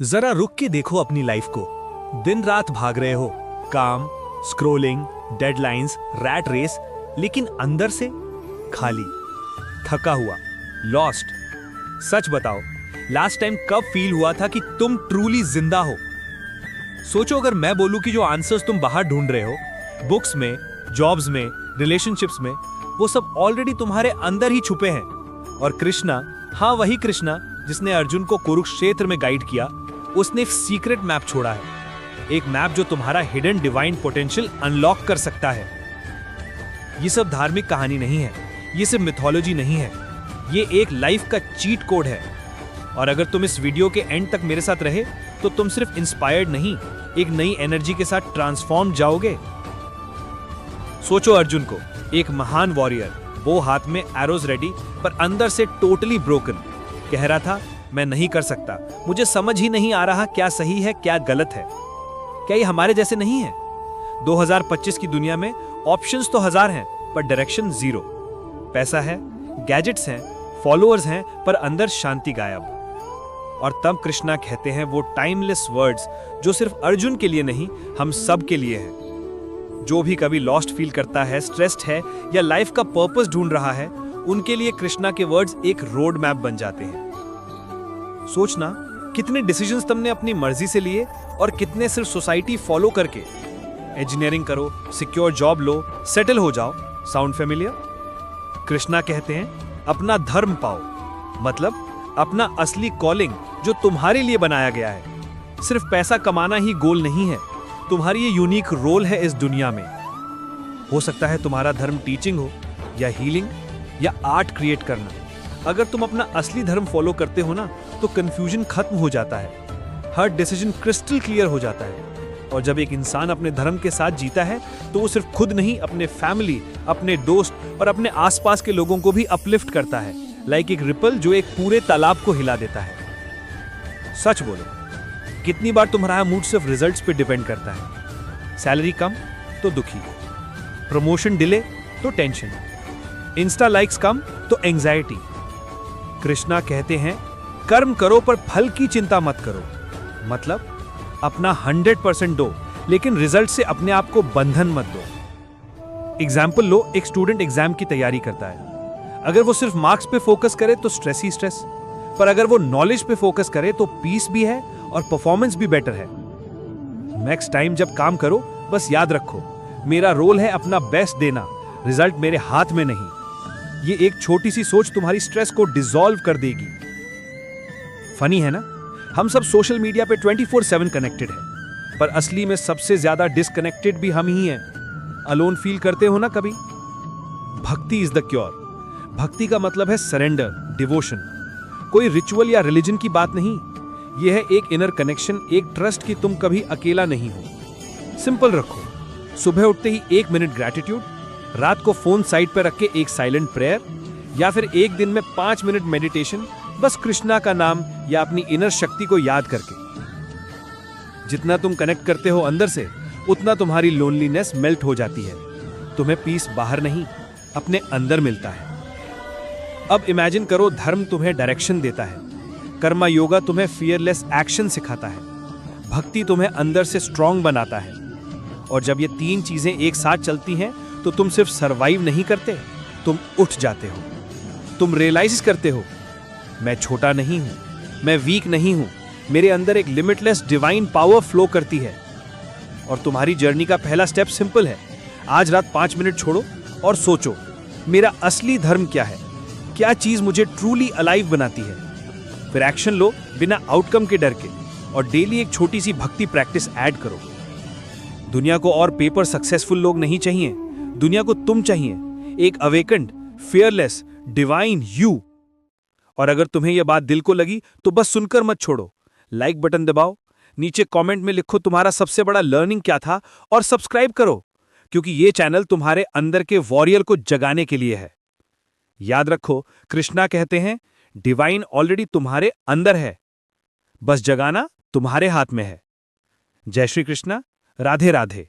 जरा रुक के देखो अपनी लाइफ को। दिन रात भाग रहे हो, काम, स्क्रोलिंग, डेडलाइंस, रैट रेस, लेकिन अंदर से खाली, थका हुआ, लॉस्ट। सच बताओ, लास्ट टाइम कब फील हुआ था कि तुम ट्रूली जिंदा हो? सोचो, अगर मैं बोलूं कि जो आंसर्स तुम बाहर ढूंढ रहे हो, बुक्स में, जॉब्स में, रिलेशनशिप्स में, वो सब ऑलरेडी तुम्हारे अंदर ही छुपे हैं। और कृष्णा, हाँ वही कृष्णा जिसने अर्जुन को कुरुक्षेत्र में गाइड किया, उसने एक सीक्रेट मैप छोड़ा है। एक मैप जो तुम्हारा हिडन डिवाइन पोटेंशियल अनलॉक कर सकता है। ये सब धार्मिक कहानी नहीं है, ये सिर्फ मिथोलॉजी नहीं है, ये एक लाइफ का चीट कोड है। और अगर तुम इस वीडियो के एंड तक मेरे साथ रहे तो तुम सिर्फ इंस्पायर्ड नहीं, एक नई एनर्जी के साथ ट्रांसफॉर्म जाओगे। सोचो अर्जुन को, एक महान वॉरियर, वो हाथ में एरोज रेडी, पर अंदर से टोटली ब्रोकन। कह रहा था, मैं नहीं कर सकता, मुझे समझ ही नहीं आ रहा क्या सही है क्या गलत है। क्या ये हमारे जैसे नहीं है? 2025 की दुनिया में ऑप्शंस तो हजार हैं, पर डायरेक्शन जीरो। पैसा है, गैजेट्स हैं, फॉलोअर्स हैं, पर अंदर शांति गायब। और तब कृष्णा कहते हैं वो टाइमलेस वर्ड्स जो सिर्फ अर्जुन के लिए नहीं, हम सब के लिए हैं। जो भी कभी लॉस्ट फील करता है, स्ट्रेस्ड है या लाइफ का पर्पस ढूंढ रहा है, उनके लिए कृष्णा के वर्ड्स एक रोड मैप बन जाते हैं। सोचना, कितने डिसीजंस तुमने अपनी मर्जी से लिए और कितने सिर्फ सोसाइटी फॉलो करके। इंजीनियरिंग करो, सिक्योर जॉब लो, सेटल हो जाओ। Sound familiar? कृष्णा कहते हैं अपना धर्म पाओ, मतलब अपना असली कॉलिंग जो तुम्हारे लिए बनाया गया है। सिर्फ पैसा कमाना ही गोल नहीं है, तुम्हारी ये यूनिक रोल है इस दुनिया में। हो सकता है तुम्हारा धर्म टीचिंग हो, या हीलिंग, या आर्ट क्रिएट करना। अगर तुम अपना असली धर्म फॉलो करते हो ना, तो कंफ्यूजन खत्म हो जाता है, हर डिसीजन क्रिस्टल क्लियर हो जाता है। और जब एक इंसान अपने धर्म के साथ जीता है, तो वो सिर्फ खुद नहीं, अपने फैमिली, अपने दोस्त और अपने आसपास के लोगों को भी अपलिफ्ट करता है, लाइक एक रिपल जो एक पूरे तालाब को हिला देता है। सच बोलो, कितनी बार तुम्हारा मूड सिर्फ रिजल्ट्स पे डिपेंड करता है? सैलरी कम तो दुखी, प्रमोशन डिले तो टेंशन, इंस्टा लाइक्स कम तो एंजाइटी। कृष्णा कहते हैं कर्म करो पर फल की चिंता मत करो, मतलब अपना 100% दो, लेकिन रिजल्ट से अपने आप को बंधन मत दो। एग्जाम्पल लो, एक स्टूडेंट एग्जाम की तैयारी करता है। अगर वो सिर्फ मार्क्स पे फोकस करे तो स्ट्रेस ही स्ट्रेस, पर अगर वो नॉलेज पे फोकस करे तो पीस भी है और परफॉर्मेंस भी बेटर है। नेक्स्ट टाइम जब काम करो, बस याद रखो, मेरा रोल है अपना बेस्ट देना, रिजल्ट मेरे हाथ में नहीं। ये एक छोटी सी सोच तुम्हारी स्ट्रेस को डिसॉल्व कर देगी। फनी है ना, हम सब सोशल मीडिया पे 24/7 कनेक्टेड हैं, पर असली में सबसे ज्यादा डिस्कनेक्टेड भी हम ही हैं। अलोन फील करते हो ना कभी? भक्ति इज द क्योर। भक्ति का मतलब है सरेंडर, डिवोशन। कोई रिचुअल या रिलीजन की बात नहीं, यह है एक इनर कनेक्शन, एक ट्रस्ट कि तुम कभी अकेला नहीं हो। सिंपल रखो, सुबह उठते ही 1 मिनट ग्रैटिट्यूड, रात को फोन साइड पर रख के एक साइलेंट प्रेयर, या फिर एक दिन में 5 मिनट मेडिटेशन, बस कृष्णा का नाम या अपनी इनर शक्ति को याद करके। जितना तुम कनेक्ट करते हो अंदर से, उतना तुम्हारी लोनलीनेस मेल्ट हो जाती है। तुम्हें पीस बाहर नहीं, अपने अंदर मिलता है। अब इमेजिन करो, धर्म तुम्हें डायरेक्शन देता है, कर्मा योगा तुम्हें फियरलेस एक्शन सिखाता है, भक्ति तुम्हें अंदर से स्ट्रांग बनाता है। और जब ये 3 चीजें एक साथ चलती हैं, तो तुम सिर्फ सरवाइव नहीं करते, तुम उठ जाते हो। तुम रियलाइज करते हो, मैं छोटा नहीं हूं, मैं वीक नहीं हूं, मेरे अंदर एक लिमिटलेस डिवाइन पावर फ्लो करती है। और तुम्हारी जर्नी का पहला स्टेप सिंपल है, आज रात 5 मिनट छोड़ो और सोचो, मेरा असली धर्म क्या है, क्या चीज मुझे ट्रूली अलाइव बनाती है। फिर एक्शन लो बिना आउटकम के डर के, और डेली एक छोटी सी भक्ति प्रैक्टिस ऐड करो। दुनिया को और पेपर सक्सेसफुल लोग नहीं चाहिए, दुनिया को तुम चाहिए, एक अवेकन्ड, फियरलेस, डिवाइन यू। और अगर तुम्हें यह बात दिल को लगी तो बस सुनकर मत छोड़ो, लाइक बटन दबाओ, नीचे कमेंट में लिखो तुम्हारा सबसे बड़ा लर्निंग क्या था, और सब्सक्राइब करो, क्योंकि ये चैनल तुम्हारे अंदर के वॉरियर को जगाने के लिए है। याद रखो, कृष्णा कहते हैं डिवाइन ऑलरेडी तुम्हारे अंदर है, बस जगाना तुम्हारे हाथ में है। जय श्री कृष्णा, राधे राधे।